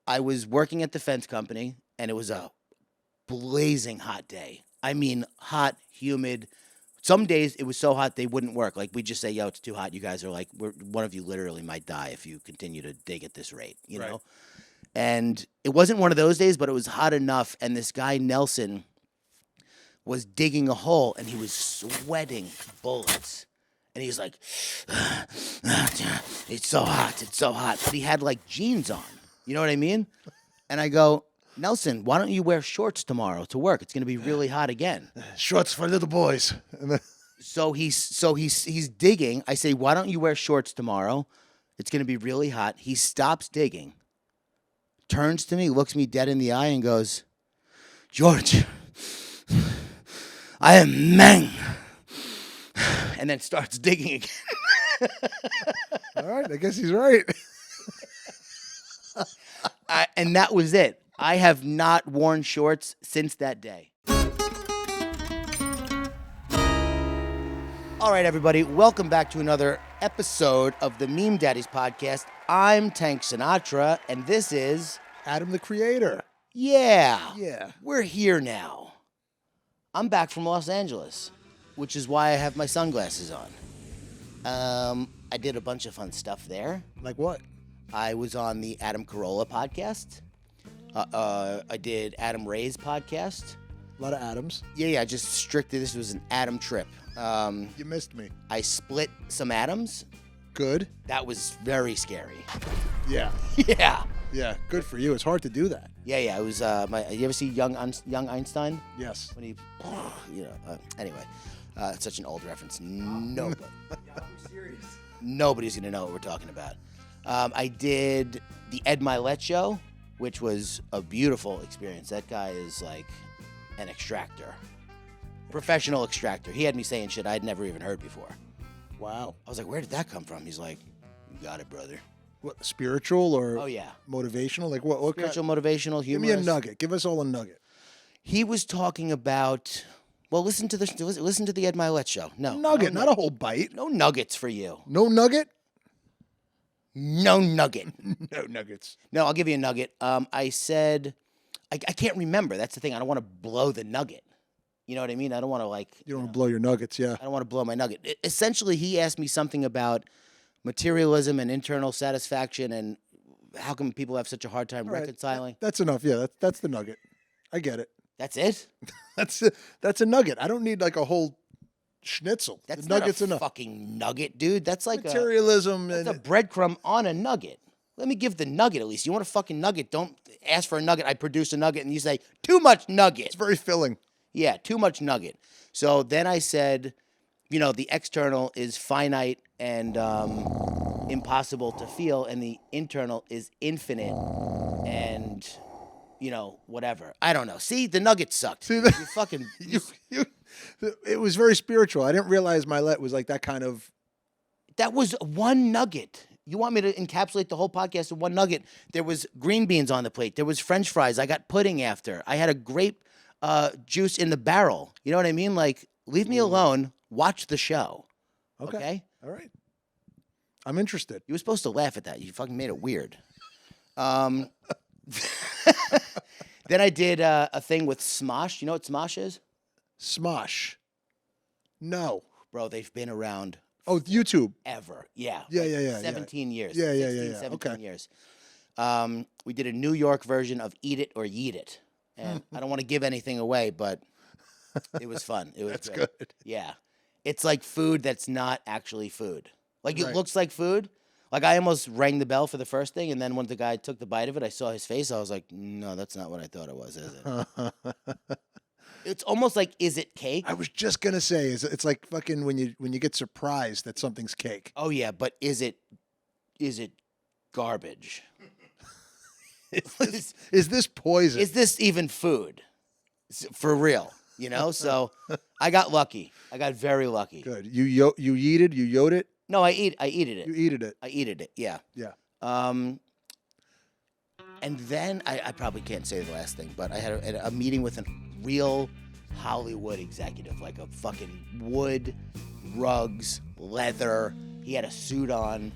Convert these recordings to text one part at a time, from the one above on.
I was working at the fence company, and it was a blazing hot day. I mean, hot, humid. Some days it was so hot they wouldn't work. Like, we'd just say, yo, it's too hot. You guys are like, one of you literally might die if you continue to dig at this rate, you know? And it wasn't one of those days, but it was hot enough. And this guy, Nelson, was digging a hole, and he was sweating bullets. And he was like, it's so hot, it's so hot. But he had, like, jeans on. You know what I mean? And I go, Nelson, why don't you wear shorts tomorrow to work? It's going to be really hot again. Shorts for little boys. So he's digging. I say, why don't you wear shorts tomorrow? It's going to be really hot. He stops digging, turns to me, looks me dead in the eye, and goes, George, I am man. And then starts digging again. All right, I guess he's right. And that was it. I have not worn shorts since that day. All right, everybody, welcome back to another episode of the Meme Daddies podcast. I'm Tank Sinatra, and this is... Adam the Creator. Yeah. We're here now. I'm back from Los Angeles, which is why I have my sunglasses on. I did a bunch of fun stuff there. Like what? I was on the Adam Carolla podcast. I did Adam Ray's podcast. A lot of Adams. Yeah, just strictly, this was an Adam trip. You missed me. I split some atoms. Good. That was very scary. Yeah. Yeah. Yeah, good for you. It's hard to do that. Yeah. It was, you ever see Young Einstein? Yes. When he, anyway, it's such an old reference. Nobody's going to know what we're talking about. I did the Ed Milet show, which was a beautiful experience. That guy is like an extractor. Professional extractor. He had me saying shit I'd never even heard before. Wow. I was like, where did that come from? He's like, you got it, brother. What, spiritual or motivational? Like what spiritual, motivational, humorous. Give me a nugget. Give us all a nugget. He was talking about, well, listen to the Ed Milet show. No. Nugget, not a whole bite. No nuggets for you. No nugget? No nugget. No nuggets. No, I'll give you a nugget. I said, I can't remember. That's the thing. I don't want to blow the nugget. You know what I mean? I don't want to You don't want to blow your nuggets, yeah. I don't want to blow my nugget. Essentially, he asked me something about materialism and internal satisfaction and how come people have such a hard time reconciling. That's enough. Yeah, that's the nugget. I get it. That's it? That's a nugget. I don't need like a whole schnitzel. That's the not nugget's a enough. Fucking nugget, dude. That's like materialism. That's a breadcrumb on a nugget. Let me give the nugget at least. You want a fucking nugget? Don't ask for a nugget. I produce a nugget and you say, too much nugget. It's very filling. Yeah, too much nugget. So then I said, the external is finite and impossible to feel, and the internal is infinite and, whatever. I don't know. See, the nugget sucked. See, you fucking... It was very spiritual. I didn't realize Milet was like that kind of... That was one nugget. You want me to encapsulate the whole podcast in one nugget? There was green beans on the plate. There was French fries. I got pudding after. I had a grape juice in the barrel. You know what I mean? Like, leave me alone. Watch the show. Okay? All right. I'm interested. You were supposed to laugh at that. You fucking made it weird. Then I did a thing with Smosh. You know what Smosh is? Smosh. No. Bro, they've been around. Oh, YouTube. Ever. Yeah. Yeah. 17 years. Yeah. 17 years. We did a New York version of Eat It or Yeet It. And I don't want to give anything away, but it was fun. It was That's good. Yeah. It's like food that's not actually food. Like, Right. It looks like food. Like, I almost rang the bell for the first thing, and then when the guy took the bite of it, I saw his face. I was like, no, that's not what I thought it was, is it? It's almost like, is it cake? I was just going to say, it's like fucking when you get surprised that something's cake. Oh, yeah, but is it garbage? Is this poison? Is this even food? For real, So I got lucky. I got very lucky. Good. You yeeted? You yoded it? No, I eated it. You eated it. I eated it, yeah. Yeah. And then I probably can't say the last thing, but I had a meeting with a real Hollywood executive, like a fucking wood, rugs, leather. He had a suit on.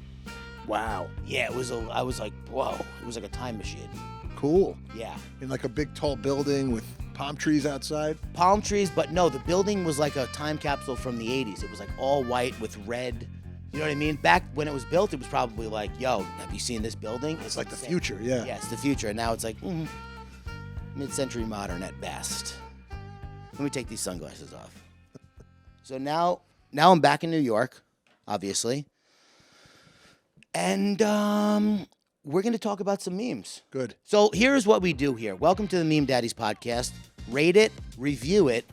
Wow. Yeah, I was like, Whoa, it was like a time machine. Cool. Yeah. In like a big tall building with palm trees outside. Palm trees, but no, the building was like a time capsule from the 80s. It was like all white with red. You know what I mean? Back when it was built, it was probably like, yo, have you seen this building? It's like the future, yeah. Yeah, it's the future. And now it's like mid-century modern at best. Let me take these sunglasses off. So now I'm back in New York, obviously. And we're going to talk about some memes. Good. So here's what we do here. Welcome to the Meme Daddies podcast. Rate it, review it.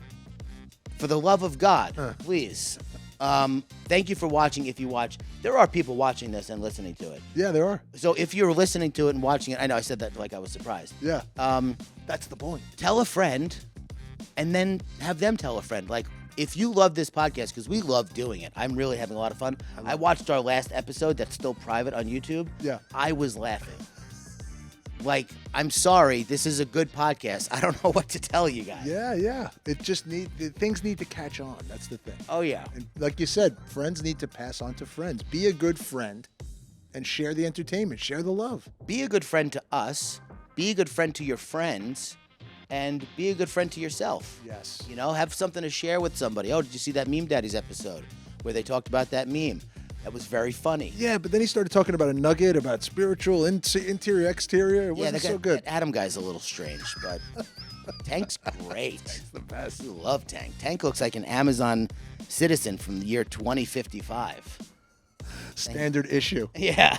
For the love of God, please. Thank you for watching. If you watch, there are people watching this and listening to it. Yeah, there are. So if you're listening to it and watching it, I know I said that like I was surprised. Yeah. That's the point. Tell a friend, and then have them tell a friend. Like, if you love this podcast, because we love doing it, I'm really having a lot of fun. I watched our last episode that's still private on YouTube. Yeah. I was laughing. Like, I'm sorry, this is a good podcast. I don't know what to tell you guys. Yeah. It just things need to catch on. That's the thing. Oh, yeah. And like you said, friends need to pass on to friends. Be a good friend and share the entertainment, share the love. Be a good friend to us. Be a good friend to your friends. And be a good friend to yourself. Yes. You know, have something to share with somebody. Oh, did you see that Meme Daddies episode where they talked about that meme? That was very funny. Yeah, but then he started talking about a nugget, about spiritual, interior, exterior. It wasn't so good. That Adam guy's a little strange, but Tank's great. Tank's the best. I love Tank. Tank looks like an Amazon citizen from the year 2055. Standard issue. Yeah.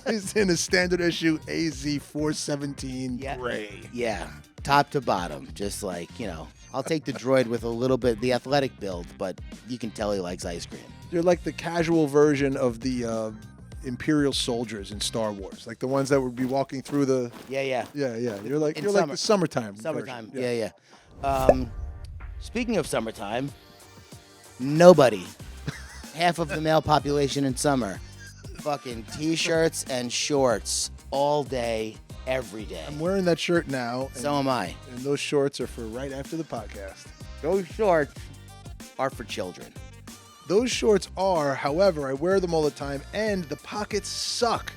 He's in a standard issue AZ417 Yeah. gray. Yeah. Top to bottom. Just like, you know, I'll take the droid with a little bit, the athletic build, but you can tell he likes ice cream. You're like the casual version of the Imperial soldiers in Star Wars, like the ones that would be walking through the. Yeah. Yeah. You're like In like summer. the summertime. Summertime. version. Yeah. Speaking of summertime, nobody, half of the male population in summer, fucking t-shirts and shorts all day, every day. I'm wearing that shirt now. And, So am I. and those shorts are for right after the podcast. Those shorts are for children. Those shorts are, however, I wear them all the time, and the pockets suck.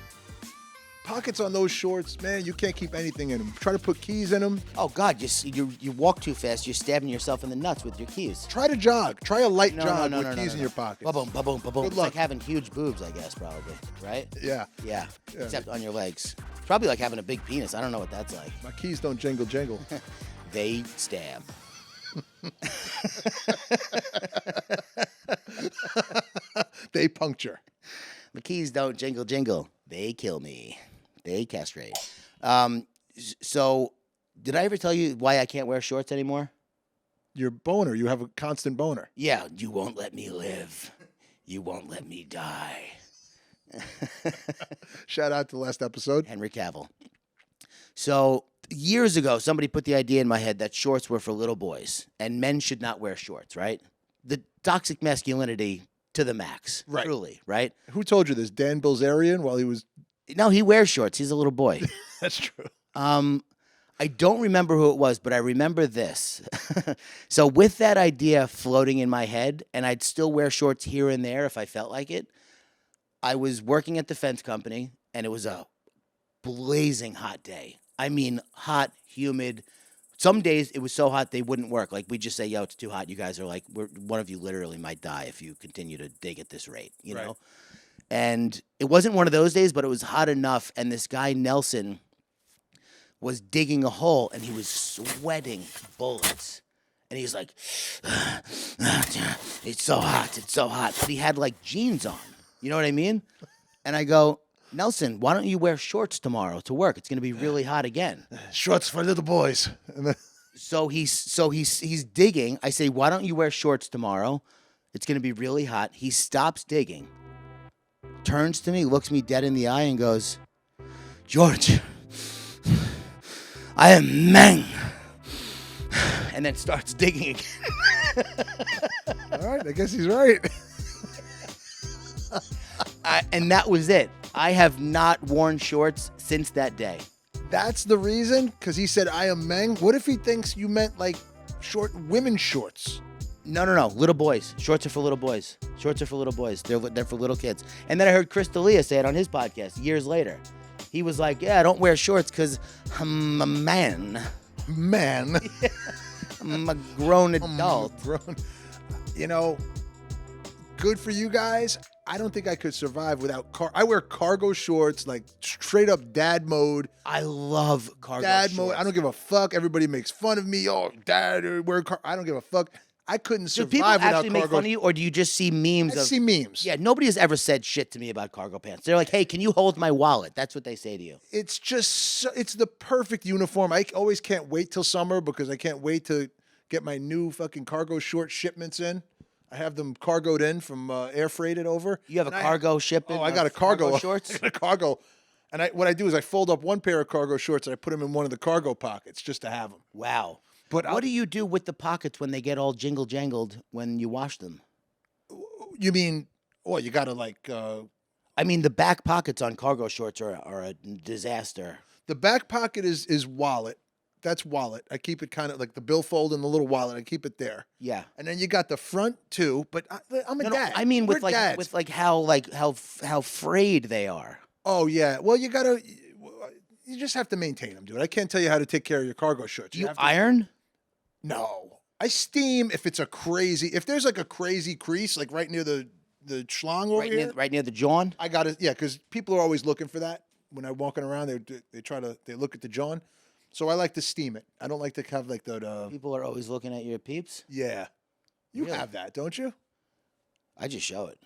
Pockets on those shorts, man, you can't keep anything in them. Try to put keys in them. Oh God, you walk too fast. You're stabbing yourself in the nuts with your keys. Try to jog. Try a light No, jog no, with no, keys no. in your pockets. Ba-boom, ba-boom, ba-boom. Good It's luck. like having huge boobs, I guess, probably, right? Yeah. Yeah. Yeah. Except on your legs. It's probably like having a big penis. I don't know what that's like. My keys don't jingle jingle. They stab. They puncture. The keys don't jingle jingle. They kill me. They castrate. So, did I ever tell you why I can't wear shorts anymore? Your boner. You have a constant boner. Yeah, you won't let me live. You won't let me die. Shout out to the last episode. Henry Cavill. So, years ago, somebody put the idea in my head that shorts were for little boys and men should not wear shorts, right? The toxic masculinity to the max. Right. Truly, right? Who told you this? Dan Bilzerian while he was. No, he wears shorts. He's a little boy. That's true. I don't remember who it was, but I remember this. So with that idea floating in my head, and I'd still wear shorts here and there if I felt like it, I was working at the fence company, and it was a blazing hot day. I mean, hot, humid. Some days it was so hot they wouldn't work. Like, we'd just say, yo, it's too hot. You guys are like, one of you literally might die if you continue to dig at this rate, you Right. know? And it wasn't one of those days, but it was hot enough, and this guy, Nelson, was digging a hole, and he was sweating bullets. And he was like, it's so hot. But he had, like, jeans on. You know what I mean? And I go, Nelson, why don't you wear shorts tomorrow to work? It's going to be really hot again. Shorts for little boys. And then, So he's digging. I say, why don't you wear shorts tomorrow? It's going to be really hot. He stops digging, turns to me, looks me dead in the eye, and goes, George, I am man. And then starts digging again. all right, I guess he's right. And that was it. I have not worn shorts since that day. That's the reason? Because he said, I am Meng? What if he thinks you meant like short women's shorts? No. Little boys. Shorts are for little boys. Shorts are for little boys. They're for little kids. And then I heard Chris D'Elia say it on his podcast years later. He was like, yeah, I don't wear shorts because I'm a man. Man. I'm a grown adult. You know, good for you guys. I don't think I could survive without I wear cargo shorts, like straight up dad mode. I love cargo Dad shorts. mode. I don't give a fuck. Everybody makes fun of me. Oh, dad, wear I don't give a fuck. I couldn't Do survive people without actually make cargo. fun of you, or do you just see memes I of? see memes. Yeah, nobody has ever said shit to me about cargo pants. They're like, "Hey, can you hold my wallet?" That's what they say to you. It's just it's the perfect uniform. I always can't wait till summer because I can't wait to get my new fucking cargo short shipments in. I have them cargoed in from air freighted over. You have a cargo shipment. Oh, I got a cargo shorts. I got a cargo, and what I do is I fold up one pair of cargo shorts and I put them in one of the cargo pockets just to have them. Wow. But what do you do with the pockets when they get all jingle jangled when you wash them? You mean, oh, you gotta like. I mean, the back pockets on cargo shorts are a disaster. The back pocket is wallet. That's wallet. I keep it kind of like the billfold and the little wallet. I keep it there. Yeah. And then you got the front too. But I'm a dad. I mean, We're dads. with how frayed they are. Oh yeah. Well, you just have to maintain them, dude. I can't tell you how to take care of your cargo shorts. Do you have to- iron? No. I steam if there's like a crazy crease, like right near the schlong over here. Right near the jaw. I got it. Yeah, because people are always looking for that. When I'm walking around, they look at the jaw. So I like to steam it. I don't like to have like the. People are always looking at your peeps. Yeah, you Really? have that, don't you? I just show it.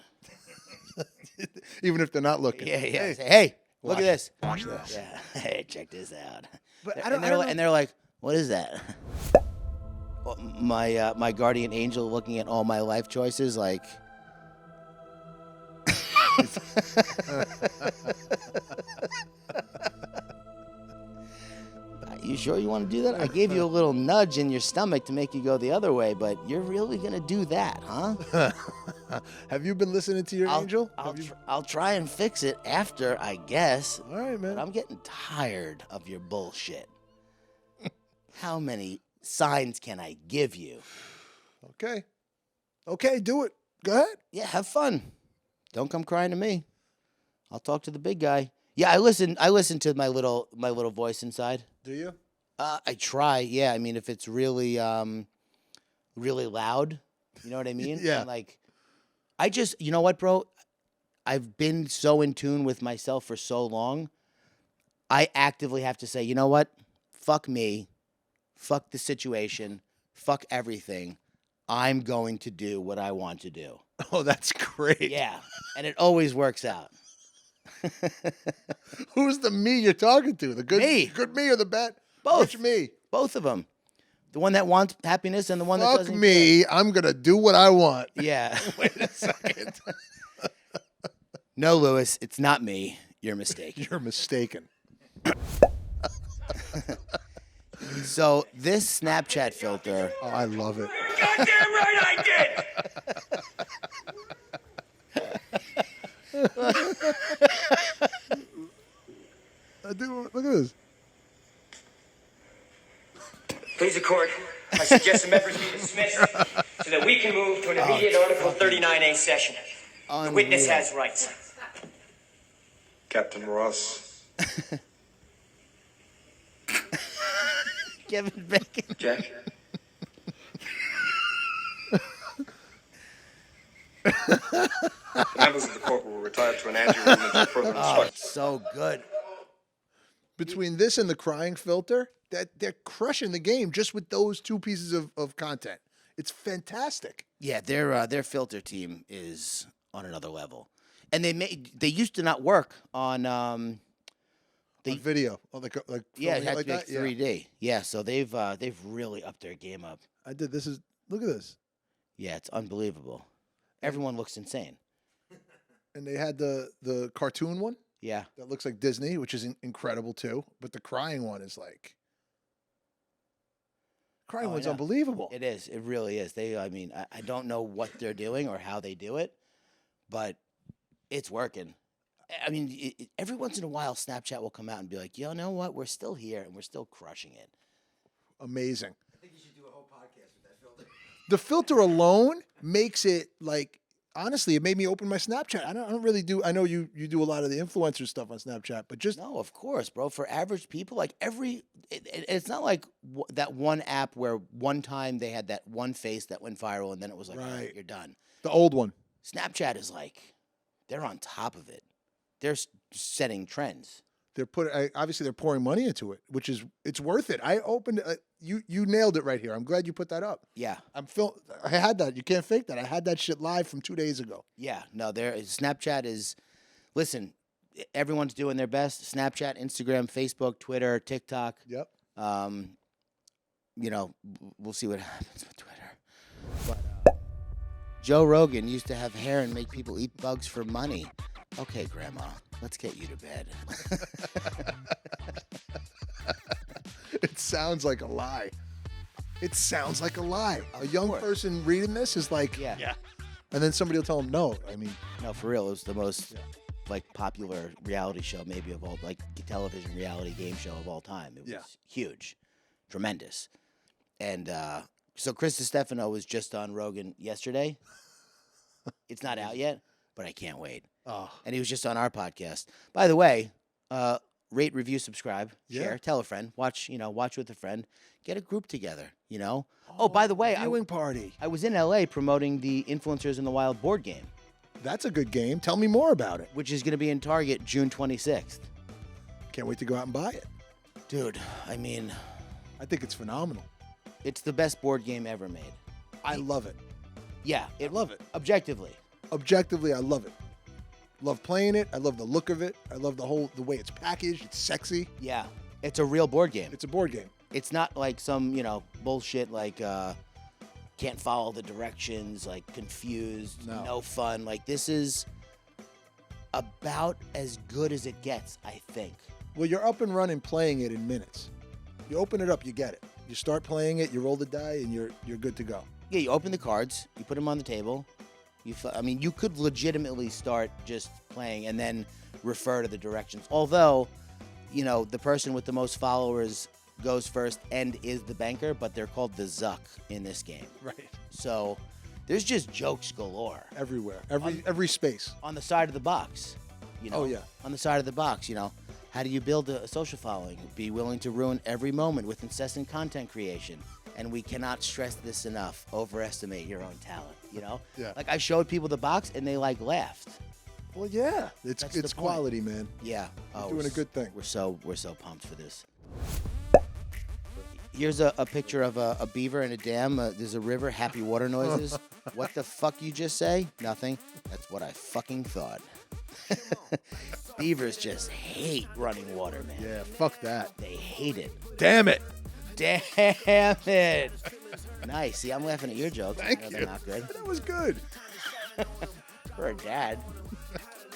Even if they're not looking. Yeah. Hey, Hey, look at this. watch this. Yeah. Hey, check this out. But And they're like, what is that? Well, my guardian angel looking at all my life choices, like. You sure you want to do that? I gave you a little nudge in your stomach to make you go the other way, but you're really gonna do that, huh? Have you been listening to your angel? I'll try and fix it after, I guess. All right, man. But I'm getting tired of your bullshit. How many signs can I give you? Okay, do it. Go ahead. Yeah, have fun. Don't come crying to me. I'll talk to the big guy. Yeah, I listen to my little voice inside. Do you? I try. Yeah, I mean, if it's really really loud, you know what I mean? Yeah. And like, I just, you know what, bro? I've been so in tune with myself for so long. I actively have to say, you know what? Fuck me. Fuck the situation. Fuck everything. I'm going to do what I want to do. Oh, that's great. Yeah, and it always works out. Who's the me you're talking to? The good good me or the bad? Both. Which me? Both of them. The one that wants happiness and the one that Fuck doesn't. me. I'm gonna do what I want. Yeah. Wait a second. No, Lewis, it's not me. You're mistaken. You're mistaken. So this Snapchat filter. Oh, I love it. Goddamn right I did! Look at this. Please, the court, I suggest the members be dismissed so that we can move to an immediate Article 39A session. The witness Unreal. has rights. Captain Ross. Kevin Bacon. Jack? Members of the court will retire to an anteroom until further instructions. So good. Between this and the crying filter, they're crushing the game just with those two pieces of content. It's fantastic. Yeah, their filter team is on another level, and they used to not work on On video, like yeah, filming it had like to be like that. 3D. Yeah, so they've really upped their game up. I did. Look at this. Yeah, it's unbelievable. Everyone looks insane. And they had the cartoon one Yeah. that looks like Disney, which is incredible too. But the crying one is like Oh, I one's know. unbelievable. It is. It really is. I don't know what they're doing or how they do it, but it's working. I mean, every once in a while, Snapchat will come out and be like, you know what? We're still here and we're still crushing it. Amazing. I think you should do a whole podcast with that filter. The filter alone makes it like honestly, it made me open my Snapchat. I don't really do. I know you do a lot of the influencer stuff on Snapchat, but just No, of course, bro. For average people, like it's not like that one app where one time they had that one face that went viral and then it was like, all right, Right. you're done. the old one. Snapchat is like, they're on top of it. They're setting trends. Obviously they're pouring money into it, which is it's worth it. I opened you nailed it right here. I'm glad you put that up. Yeah, I had that. You can't fake that. I had that shit live from 2 days ago. yeah. No, Snapchat is. Listen, everyone's doing their best. Snapchat, Instagram, Facebook, Twitter, TikTok. Yep. We'll see what happens with Twitter. But Joe Rogan used to have hair and make people eat bugs for money. Okay, Grandma, let's get you to bed. It sounds like a lie. It sounds like a lie. A young person reading this is like, Yeah. And then somebody will tell them no. I mean, No, for real, it was the most popular reality show maybe of all, television reality game show of all time. It was huge, tremendous. And so Chris DiStefano was just on Rogan yesterday. It's not out yet, but I can't wait. oh, And he was just on our podcast. By the way, rate, review, subscribe, Yeah. share, tell a friend, watch with a friend, get a group together, Oh, by the way, viewing party. I was in LA promoting the Influencers in the Wild board game, That's a good game. Tell me more about it. which is going to be in Target June 26th. Can't wait to go out and buy it. Dude, I mean, I think it's phenomenal. it's the best board game ever made. I love it. Yeah, I love it. objectively. Objectively, I love it. Love playing it. I love the look of it. I love the way it's packaged. It's sexy. Yeah, it's a real board game. It's a board game. It's not like some, bullshit like can't follow the directions, like confused, no fun. Like this is about as good as it gets, I think. Well, you're up and running playing it in minutes. You open it up, you get it. You start playing it, you roll the die, and you're good to go. Yeah, you open the cards, you put them on the table. You could legitimately start just playing and then refer to the directions. Although, the person with the most followers goes first and is the banker, but they're called the Zuck in this game. Right. So there's just jokes galore Everywhere. Every space. on the side of the box. Oh, yeah. On the side of the box, how do you build a social following? Be willing to ruin every moment with incessant content creation. And we cannot stress this enough. Overestimate your own talent, Yeah. Like I showed people the box and they laughed. Well, yeah. It's That's the point. quality, man. Yeah. You're doing a good thing. We're so pumped for this. Here's a picture of a beaver in a dam. There's a river, happy water noises. What the fuck you just say? Nothing. That's what I fucking thought. Beavers just hate running water, man. Yeah, fuck that. They hate it. Damn it. Damn it. Nice. See, I'm laughing at your jokes. Thank I know you. they're not good. That was good. For a dad.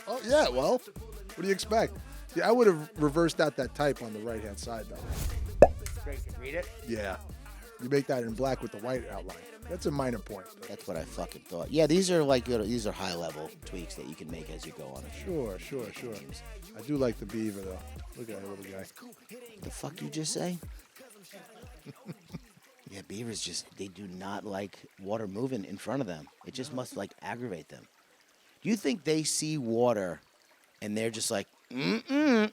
Oh, yeah, well, what do you expect? Yeah, I would have reversed out that type on the right-hand side, though. Great. Can read it? Yeah. You make that in black with the white outline. That's a minor point. That's what I fucking thought. Yeah, these are these are high-level tweaks that you can make as you go on. Sure. I do like the beaver, though. Look at that little guy. The fuck you just say? Yeah, beavers they do not like water moving in front of them. It just must aggravate them. Do you think they see water and they're just like, no. I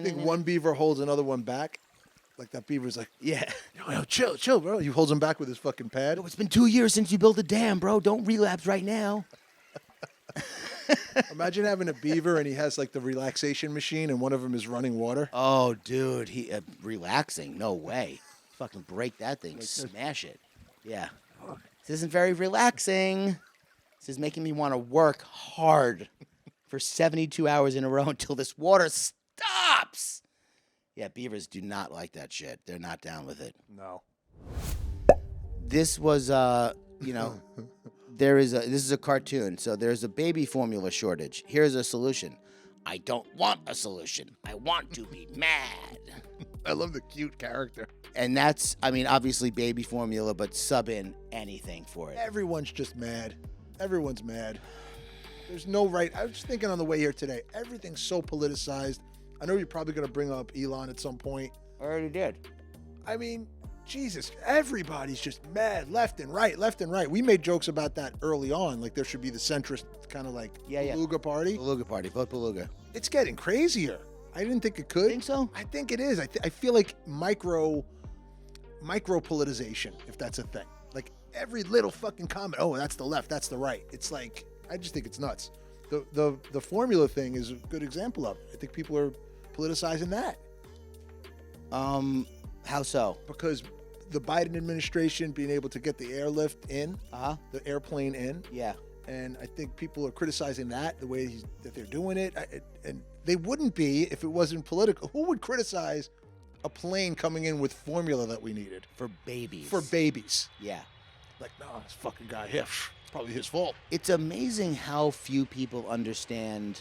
think one beaver holds another one back. Like that beaver's like, Yeah. yo, chill, bro. He holds him back with his fucking pad. It's been 2 years since you built a dam, bro. Don't relapse right now. Imagine having a beaver and he has like the relaxation machine and one of them is running water. Oh, dude, he relaxing? No way. Fucking break that thing, smash it. Yeah. This isn't very relaxing. This is making me want to work hard for 72 hours in a row until this water stops. Yeah, beavers do not like that shit. They're not down with it. No. This was, this is a cartoon. So there's a baby formula shortage. Here's a solution. I don't want a solution. I want to be mad. I love the cute character. And that's, obviously baby formula, but sub in anything for it. Everyone's just mad. Everyone's mad. There's no right. I was just thinking on the way here today, everything's so politicized. I know you're probably going to bring up Elon at some point. I already did. I mean, Jesus, everybody's just mad left and right, left and right. We made jokes about that early on. Like there should be the centrist kind of like beluga party. Beluga party. Vote beluga. It's getting crazier. I didn't think it could. Think so? I think it is. I feel like micro politicization, if that's a thing. Like every little fucking comment. Oh, that's the left. That's the right. It's like I just think it's nuts. The formula thing is a good example of it. I think people are politicizing that. How so? Because the Biden administration being able to get the airlift in, the airplane in. Yeah. And I think people are criticizing that, the way that they're doing it. And they wouldn't be if it wasn't political. Who would criticize a plane coming in with formula that we needed? For babies. For babies. Yeah. Like, no, this fucking guy here, it's probably his fault. It's amazing how few people understand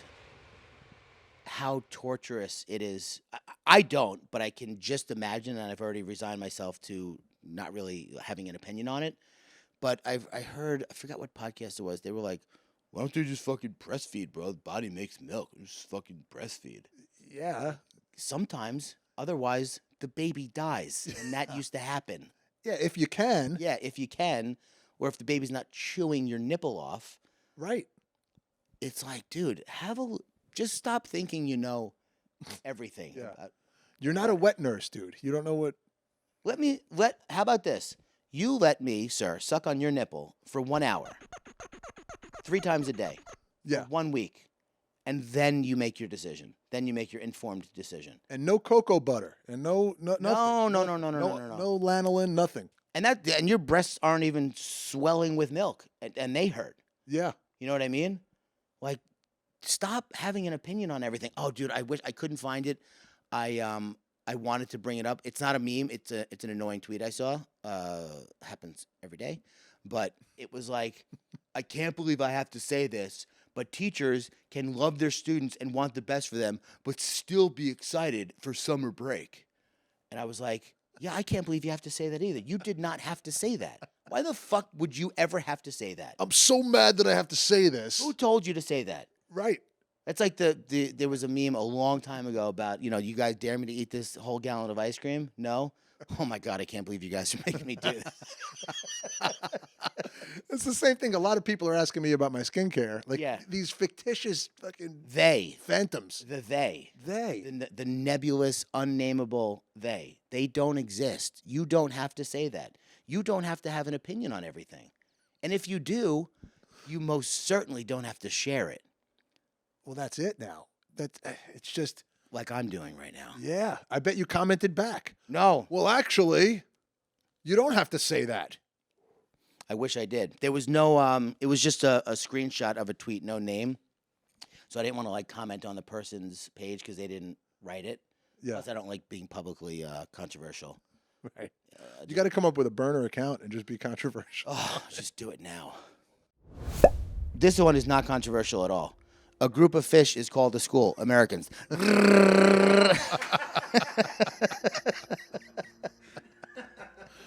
how torturous it is. I don't, but I can just imagine, and I've already resigned myself to not really having an opinion on it. But I heard, I forgot what podcast it was. They were like, why don't they just fucking breastfeed, bro? The body makes milk. Just fucking breastfeed. Yeah. Sometimes. Otherwise, the baby dies. And that used to happen. Yeah, if you can. Yeah, if you can. Or if the baby's not chewing your nipple off. Right. It's like, dude, just stop thinking you know everything. Yeah. You're not a wet nurse, dude. You don't know what. How about this? You let me, sir, suck on your nipple for 1 hour. 3 times a day. Yeah. For 1 week. And then you make your decision. Then you make your informed decision. And no cocoa butter. And no nothing. No. No lanolin, nothing. And your breasts aren't even swelling with milk. And they hurt. Yeah. You know what I mean? Like, stop having an opinion on everything. Oh, dude, I wish I couldn't find it. I wanted to bring it up. It's not a meme. It's an annoying tweet I saw. Happens every day. But it was like, I can't believe I have to say this, but teachers can love their students and want the best for them, but still be excited for summer break. And I was like, yeah, I can't believe you have to say that either. You did not have to say that. Why the fuck would you ever have to say that? I'm so mad that I have to say this. Who told you to say that? Right. That's like there was a meme a long time ago about, you guys dare me to eat this whole gallon of ice cream? No? Oh my God, I can't believe you guys are making me do this. It's the same thing. A lot of people are asking me about my skincare. Like these fictitious fucking phantoms. They. The nebulous, unnameable they. They don't exist. You don't have to say that. You don't have to have an opinion on everything. And if you do, you most certainly don't have to share it. Well, that's it now. It's just like I'm doing right now. Yeah, I bet you commented back. No. Well, actually, you don't have to say that. I wish I did. There was no. It was just a screenshot of a tweet, no name. So I didn't want to comment on the person's page because they didn't write it. Yeah. Plus, I don't like being publicly controversial. Right. You got to come up with a burner account and just be controversial. Oh, just do it now. This one is not controversial at all. A group of fish is called a school. Americans.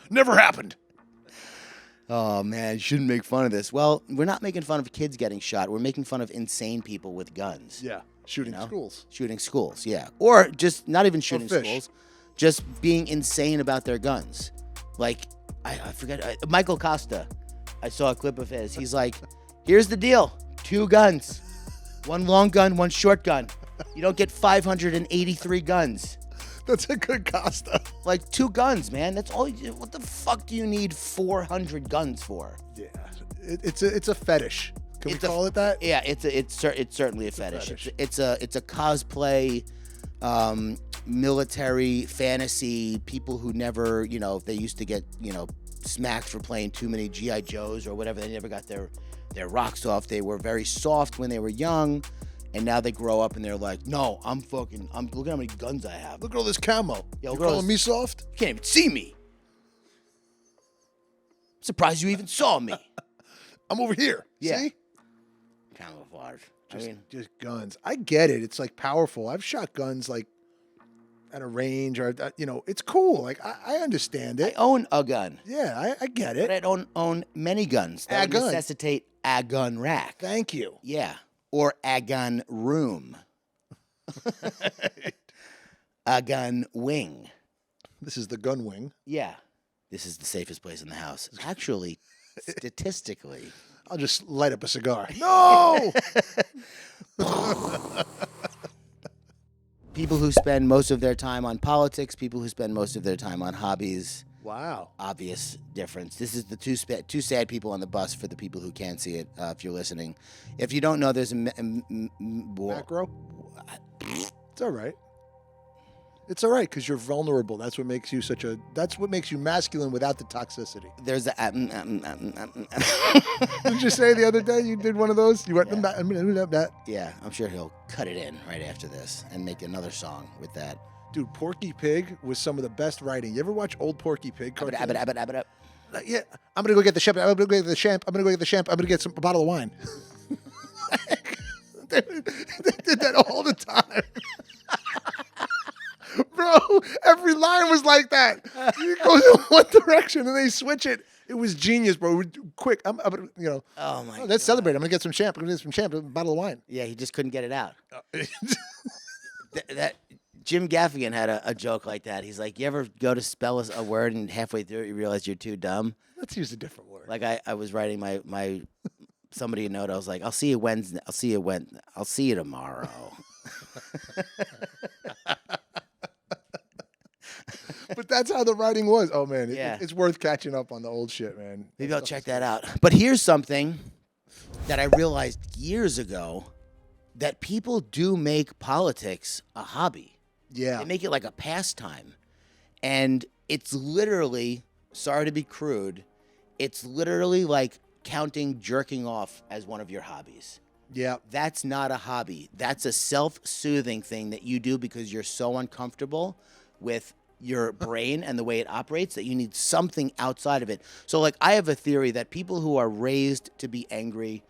Never happened. Oh, man, you shouldn't make fun of this. Well, we're not making fun of kids getting shot. We're making fun of insane people with guns. Yeah, shooting schools. Shooting schools, yeah. Or just not even shooting schools. Just being insane about their guns. Like, I forget, Michael Costa, I saw a clip of his. He's like, here's the deal. 2 guns. 1 long gun, 1 short gun. You don't get 583 guns. That's a good Costa. Like 2 guns, man. That's all. What the fuck do you need 400 guns for? Yeah, it's a fetish. Can we call it that? Yeah, it's certainly a fetish. It's a cosplay, military fantasy. People who never, they used to get smacked for playing too many GI Joes or whatever. They never got their rocks off. They were very soft when they were young. And now they grow up and they're like, no, look at how many guns I have. Look at all this camo. Yo, you calling me soft? You can't even see me. I'm surprised you even saw me. I'm over here. Yeah. See? Camouflage. Just guns. I get it. It's like powerful. I've shot guns like at a range or, it's cool. Like I understand it. I own a gun. Yeah, I get it. But I don't own many guns that necessitate a gun rack. Thank you. Yeah. Or a gun room. A gun wing. This is the gun wing. Yeah. this is the safest place in the house. Actually, statistically, I'll just light up a cigar. No. people who spend most of their time on politics, people who spend most of their time on hobbies. Wow. Obvious difference. This is the two sad people on the bus for the people who can't see it. If you're listening, if you don't know, there's a Macro. It's all right. It's all right because you're vulnerable. That's what makes you That's what makes you masculine without the toxicity. there's a Didn't you say the other day you did one of those? You went that. yeah. I'm sure he'll cut it in right after this and make another song with that. Dude, Porky Pig was some of the best writing. You ever watch old Porky Pig cartoons? Yeah, I'm gonna go get the champ. I'm gonna go get the champ. I'm gonna go get the champ. I'm gonna get a bottle of wine. they did that all the time. Bro, every line was like that. You go in one direction and they switch it. It was genius, bro. Quick, I'm Oh my! let's celebrate. I'm gonna get some champ. I'm gonna get some champ. A bottle of wine. Yeah, he just couldn't get it out. That Jim Gaffigan had a joke like that. He's like, you ever go to spell a word and halfway through it you realize you're too dumb? Let's use a different word. Like I was writing my somebody a note. I was like, I'll see you Wednesday. I'll see you tomorrow. But that's how the writing was. Oh man, Yeah. it's worth catching up on the old shit, man. Maybe I'll check that out. But here's something that I realized years ago, that people do make politics a hobby. Yeah. They make it like a pastime. And it's literally, sorry to be crude, it's literally like counting jerking off as one of your hobbies. Yeah. That's not a hobby. That's a self-soothing thing that you do because you're so uncomfortable with your brain and the way it operates that you need something outside of it. So like I have a theory that people who are raised to be angry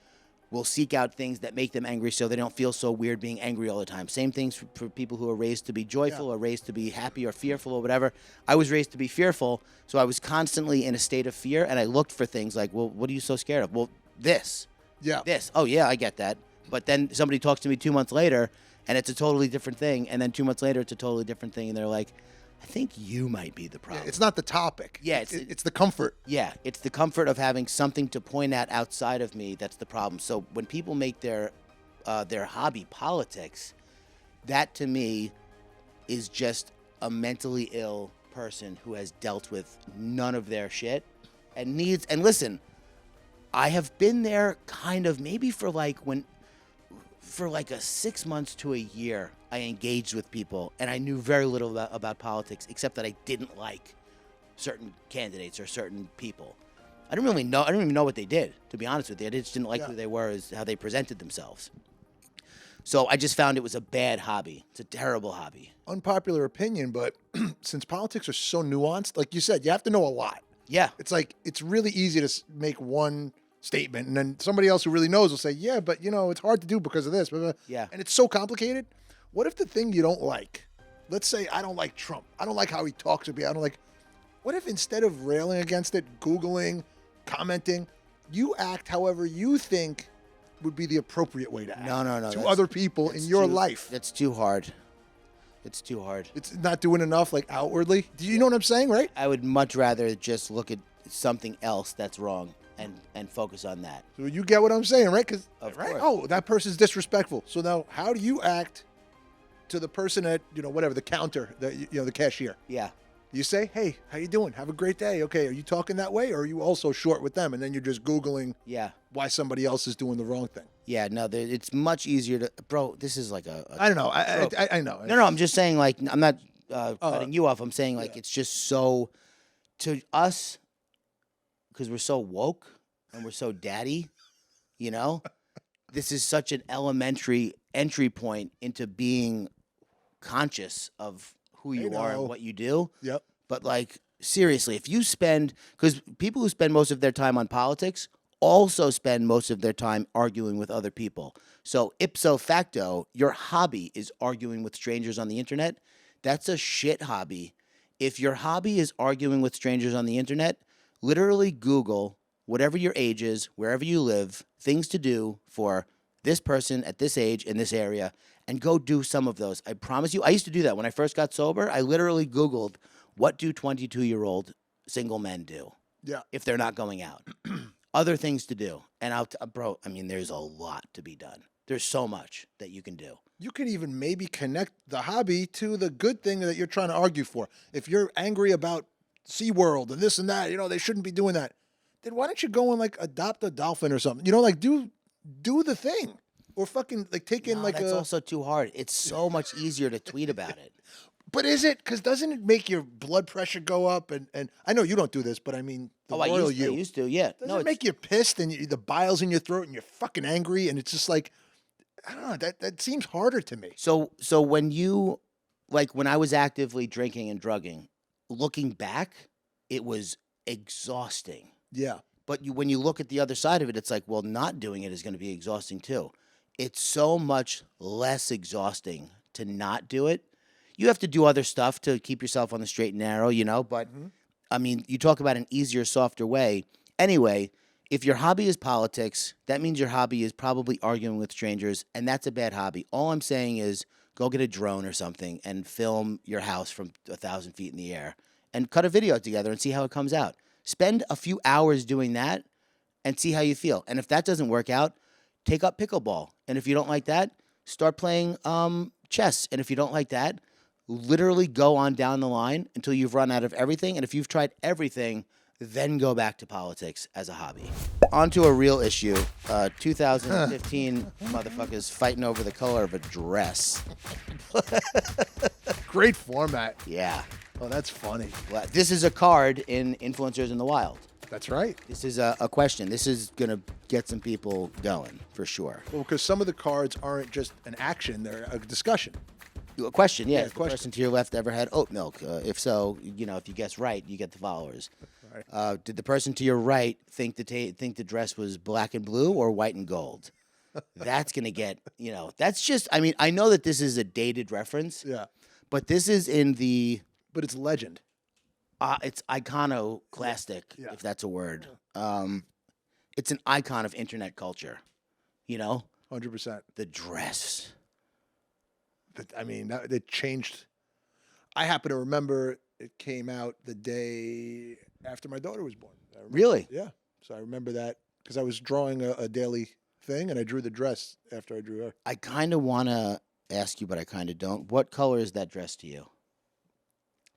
will seek out things that make them angry so they don't feel so weird being angry all the time. Same things for people who are raised to be joyful or raised to be happy or fearful or whatever. I was raised to be fearful, so I was constantly in a state of fear, and I looked for things like, well, what are you so scared of? Well, this. Yeah. This. Oh, yeah, I get that. But then somebody talks to me 2 months later, and it's a totally different thing, and then 2 months later, it's a totally different thing, and they're like, I think you might be the problem. It's not the topic. Yeah, it's the comfort. Yeah, it's the comfort of having something to point at outside of me that's the problem. So when people make their hobby politics, that to me is just a mentally ill person who has dealt with none of their shit and needs. And listen, I have been there kind of maybe for like a 6 months to a year. I engaged with people, and I knew very little about politics, except that I didn't like certain candidates or certain people. I didn't even know what they did, to be honest with you. I just didn't like who they were, as how they presented themselves. So I just found it was a bad hobby. It's a terrible hobby. Unpopular opinion, but since politics are so nuanced, like you said, you have to know a lot. Yeah. It's like, it's really easy to make one statement, and then somebody else who really knows will say, yeah, but it's hard to do because of this. Blah, blah. Yeah. And it's so complicated. What if the thing you don't like, let's say I don't like Trump. I don't like how he talks to me. What if instead of railing against it, Googling, commenting, you act however you think would be the appropriate way to act No. to other people in your life? That's too hard. It's too hard. It's not doing enough, like outwardly. Do you know what I'm saying, right? I would much rather just look at something else that's wrong and focus on that. So you get what I'm saying, right? Because Of right? course. Oh, that person's disrespectful. So now, how do you act to the person at whatever, the counter, the cashier? Yeah. You say, "Hey, how you doing? Have a great day." Okay, are you talking that way, or are you also short with them, and then you're just Googling Yeah. why somebody else is doing the wrong thing? Yeah, no, it's much easier to, bro. This is like I don't know. I know. No, I'm just saying, like, I'm not cutting you off. I'm saying, like, it's just so, to us, because we're so woke and we're so daddy, this is such an elementary entry point into being conscious of who you are and what you do. Yep. But, like, seriously, if you spend, because people who spend most of their time on politics also spend most of their time arguing with other people. So ipso facto, your hobby is arguing with strangers on the internet. That's a shit hobby. If your hobby is arguing with strangers on the internet, literally Google whatever your age is, wherever you live, things to do for this person at this age in this area, and go do some of those. I promise you. I used to do that when I first got sober. I literally Googled, what do 22-year-old single men do Yeah. if they're not going out. Other things to do. And bro, I mean, there's a lot to be done. There's so much that you can do. You could even maybe connect the hobby to the good thing that you're trying to argue for. If you're angry about SeaWorld and this and that, they shouldn't be doing that. Then why don't you go and like adopt a dolphin or something? Like do the thing. Or fucking like take in No, like that's a. also too hard. It's so much easier to tweet about it. But is it? Because doesn't it make your blood pressure go up? And I know you don't do this, but I mean, the royal I used to, yeah. Doesn't it make you pissed and the bile's in your throat and you're fucking angry and it's just like, I don't know, that seems harder to me. So when you, like when I was actively drinking and drugging, looking back, it was exhausting. Yeah. But when you look at the other side of it, it's like, well, not doing it is going to be exhausting too. It's so much less exhausting to not do it. You have to do other stuff to keep yourself on the straight and narrow, but I mean, you talk about an easier, softer way. Anyway, if your hobby is politics, that means your hobby is probably arguing with strangers, and that's a bad hobby. All I'm saying is go get a drone or something and film your house from 1,000 feet in the air and cut a video together and see how it comes out. Spend a few hours doing that and see how you feel. And if that doesn't work out, take up pickleball. And if you don't like that, start playing chess. And if you don't like that, literally go on down the line until you've run out of everything. And if you've tried everything, then go back to politics as a hobby. On to a real issue. 2015 motherfuckers fighting over the color of a dress. Great format. Yeah. Oh, that's funny. Well, this is a card in Influencers in the Wild. That's right. This is a question. This is going to get some people going, for sure. Well, because some of the cards aren't just an action, they're a discussion. A question, yeah. Yeah, Has the question. person to your left ever had oat milk? If so, if you guess right, you get the followers. Right. Did the person to your right think the dress was black and blue or white and gold? That's going to get, that's just, I mean, I know that this is a dated reference. Yeah. But this is in the... But it's legend. It's iconoclastic, Yeah. if that's a word. It's an icon of internet culture, 100%. The dress. But, I mean, it changed. I happen to remember it came out the day after my daughter was born. Really? Yeah. So I remember that because I was drawing a daily thing, and I drew the dress after I drew her. I kind of want to ask you, but I kind of don't. What color is that dress to you?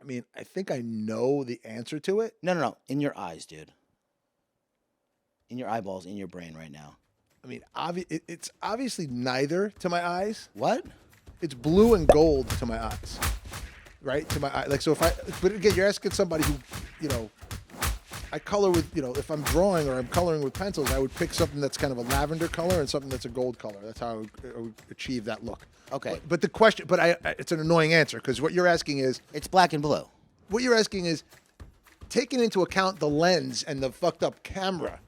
I mean, I think I know the answer to it. No. In your eyes, dude. In your eyeballs, in your brain right now. I mean, it's obviously neither to my eyes. What? It's blue and gold to my eyes, right? To my eye. Like, so but again, you're asking somebody who, I color with, if I'm drawing or I'm coloring with pencils, I would pick something that's kind of a lavender color and something that's a gold color. That's how I would achieve that look. Okay. But the question, it's an annoying answer because what you're asking is, It's black and blue. taking into account the lens and the fucked up camera,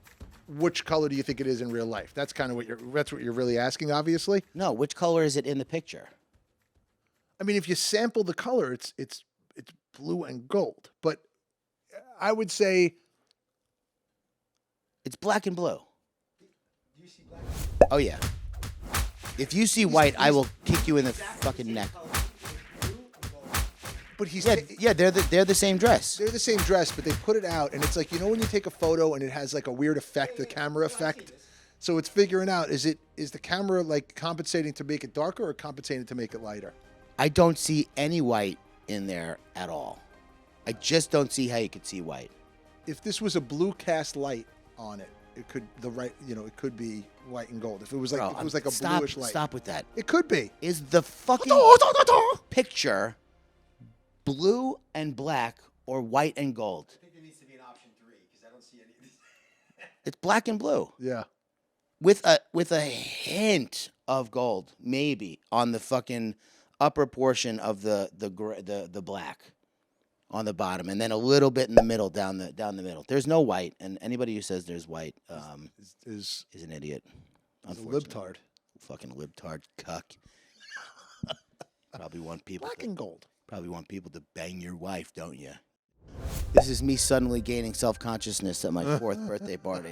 which color do you think it is in real life? That's kind of that's what you're really asking, obviously. No, which color is it in the picture? I mean, if you sample the color, it's blue and gold. But I would say It's black and blue. Do you see black? Oh, yeah. If you see white, I will kick you in the fucking neck. but he's Yeah, they're the same dress. they're the same dress, but they put it out, and it's like, when you take a photo and it has like a weird effect, the camera effect. So it's figuring out, is the camera like compensating to make it darker or compensating to make it lighter? I don't see any white in there at all. I just don't see how you could see white. If this was a blue cast light on it, it could be white and gold. If it was like Bro, a bluish light, Stop with that. it could be. Is the fucking picture blue and black or white and gold? I think there needs to be an option 3 because I don't see any of these. It's black and blue Yeah. with a hint of gold, maybe on the fucking upper portion of the black on the bottom, and then a little bit in the middle, down the middle. There's no white, and anybody who says there's white Is is an idiot. a Unfortunately. libtard. Fucking libtard cuck. Probably want people. Black and gold. Probably want people to bang your wife, don't you? This is me suddenly gaining self-consciousness at my 4th birthday party.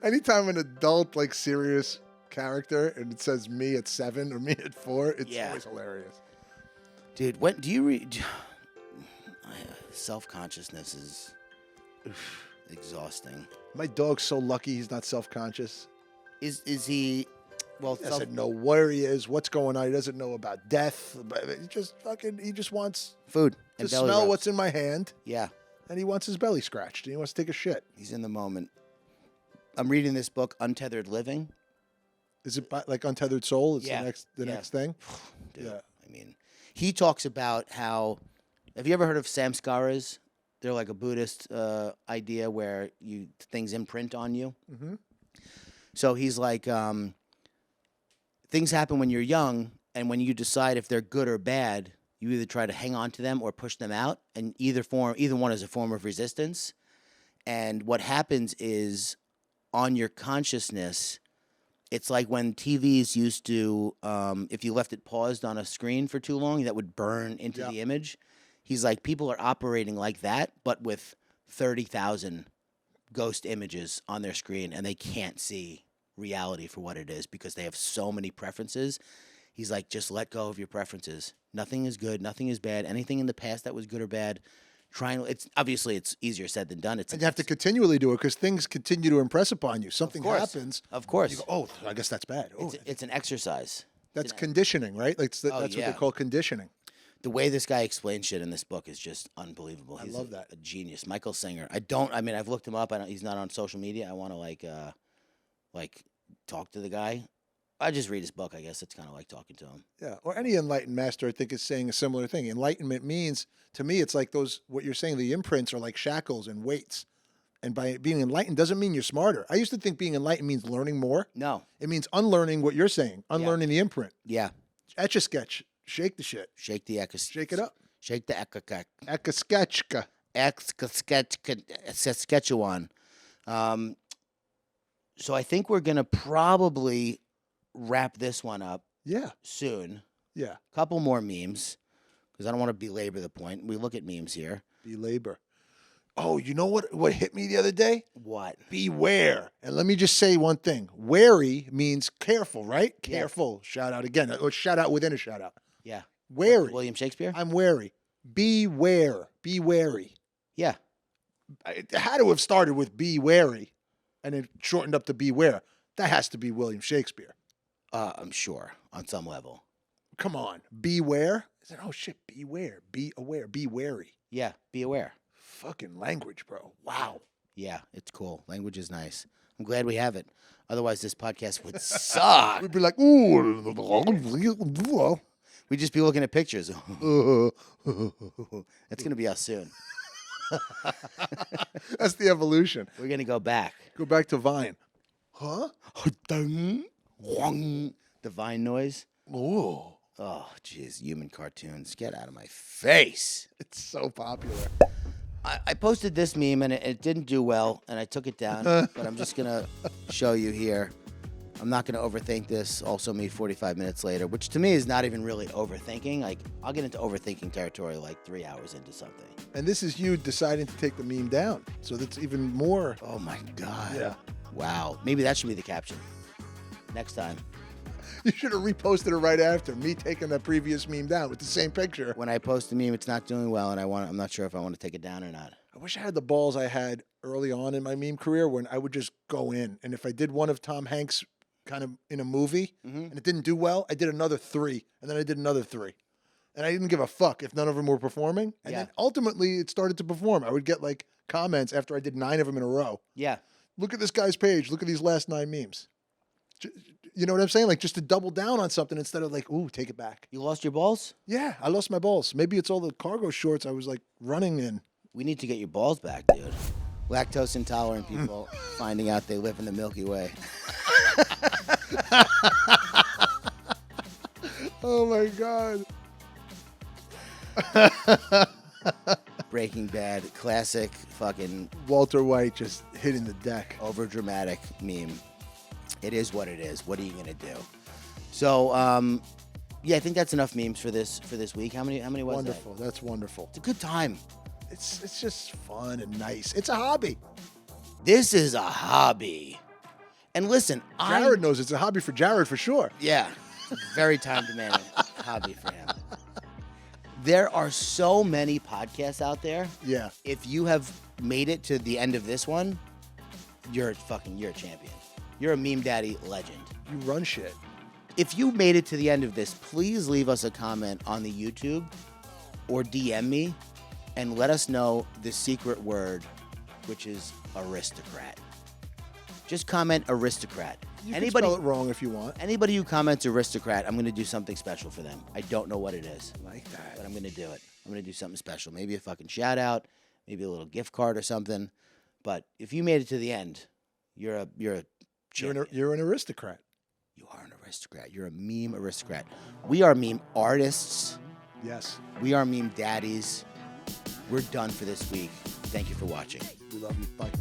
Anytime an adult, like, serious character and it says me at 7 or me at 4, it's Yeah. always hilarious. Dude, when do you read? Self-consciousness is exhausting. My dog's so lucky he's not self-conscious. Is he? Well, He doesn't know where he is, what's going on. He doesn't know about death. He just wants food to and belly smell rubs. what's in my hand, Yeah, and he wants his belly scratched, and he wants to take a shit. he's in the moment. I'm reading this book, Untethered Living. Is it like Untethered Soul? It's Yeah. the next thing? Dude, Yeah. I mean, he talks about how. Have you ever heard of samskaras? They're like a Buddhist idea where things imprint on you. Mm-hmm. So he's like, things happen when you're young, and when you decide if they're good or bad, you either try to hang on to them or push them out, and either one is a form of resistance. And what happens is, on your consciousness, it's like when TVs used to, if you left it paused on a screen for too long, that would burn into the image. He's like, people are operating like that, but with 30,000 ghost images on their screen, and they can't see reality for what it is because they have so many preferences. He's like, just let go of your preferences. Nothing is good. Nothing is bad. Anything in the past that was good or bad, it's easier said than done. And you have to continually do it because things continue to impress upon you. Something happens. Of course. You go, oh, I guess that's bad. Oh, It's an exercise. that's conditioning, right? That's what they call conditioning. The way this guy explains shit in this book is just unbelievable. He's love that. A genius. Michael Singer. I've looked him up. He's not on social media. I want to talk to the guy. I just read his book, I guess. It's kind of like talking to him. Yeah. Or any enlightened master, I think, is saying a similar thing. Enlightenment means, to me, it's like what you're saying, the imprints are like shackles and weights. And by being enlightened doesn't mean you're smarter. I used to think being enlightened means learning more. No. It means unlearning what you're saying, unlearning the imprint. Yeah. Etch a sketch. Shake the shit. Shake the Shake it up. Shake the ekaka. Eka sketchka. Saskatchewan. So I think we're going to probably wrap this one up Yeah. soon. Yeah. Couple more memes, because I don't want to belabor the point. We look at memes here. Belabor. Oh, you know what hit me the other day? What? Beware. And let me just say one thing. Wary means careful, right? Yeah. Careful. Shout out again. Or shout out within a shout out. Yeah. Wary. William Shakespeare? I'm wary. Beware. Be wary. Yeah. It had to have started with be wary and it shortened up to beware. That has to be William Shakespeare. I'm sure, on some level. Come on. Beware? I said, oh shit, beware. Be aware. Be wary. Yeah, be aware. Fucking language, bro. Wow. Yeah, it's cool. Language is nice. I'm glad we have it. Otherwise, this podcast would suck. We'd be like, ooh. We'd just be looking at pictures. That's going to be us soon. That's the evolution. We're going to go back. Go back to Vine. Huh? The Vine noise. Ooh. Oh, jeez. Human cartoons. Get out of my face. It's so popular. I posted this meme, and it didn't do well, and I took it down. But I'm just going to show you here. I'm not going to overthink this. Also, me 45 minutes later, which to me is not even really overthinking. Like, I'll get into overthinking territory like 3 hours into something. And this is you deciding to take the meme down. So that's even more. Oh, my God. Yeah. Wow. Maybe that should be the caption. Next time. You should have reposted it right after me taking that previous meme down with the same picture. When I post a meme, it's not doing well, and I'm not sure if I want to take it down or not. I wish I had the balls I had early on in my meme career when I would just go in. And if I did one of Tom Hanks kind of in a movie and it didn't do well, I did another 3. And then I did another 3. And I didn't give a fuck if none of them were performing. And then ultimately it started to perform. I would get like comments after I did 9 of them in a row. Yeah. Look at this guy's page. Look at these last 9 memes. You know what I'm saying? Like just to double down on something instead of like, ooh, take it back. You lost your balls? Yeah, I lost my balls. Maybe it's all the cargo shorts I was like running in. We need to get your balls back, dude. Lactose intolerant people finding out they live in the Milky Way. Oh my God. Breaking Bad, classic fucking Walter White just hitting the deck. overdramatic meme. It is what it is. What are you gonna do? So, yeah, I think that's enough memes for this week. How many was Wonderful. That's wonderful. that? It's a good time. It's just fun and nice. It's a hobby. This is a hobby. And listen, Jared knows it's a hobby for Jared for sure. Yeah, it's a very time demanding hobby for him. There are so many podcasts out there. Yeah. If you have made it to the end of this one, you're a champion. You're a meme daddy legend. You run shit. If you made it to the end of this, please leave us a comment on the YouTube or DM me and let us know the secret word, which is aristocrat. Just comment aristocrat. You can spell it wrong if you want. Anybody who comments aristocrat, I'm going to do something special for them. I don't know what it is. Like that. But I'm going to do it. I'm going to do something special. Maybe a fucking shout out, maybe a little gift card or something. But if you made it to the end, you're a champion. You're an aristocrat. You are an aristocrat. You're a meme aristocrat. We are meme artists. Yes. We are meme daddies. We're done for this week. Thank you for watching. We love you. Bye.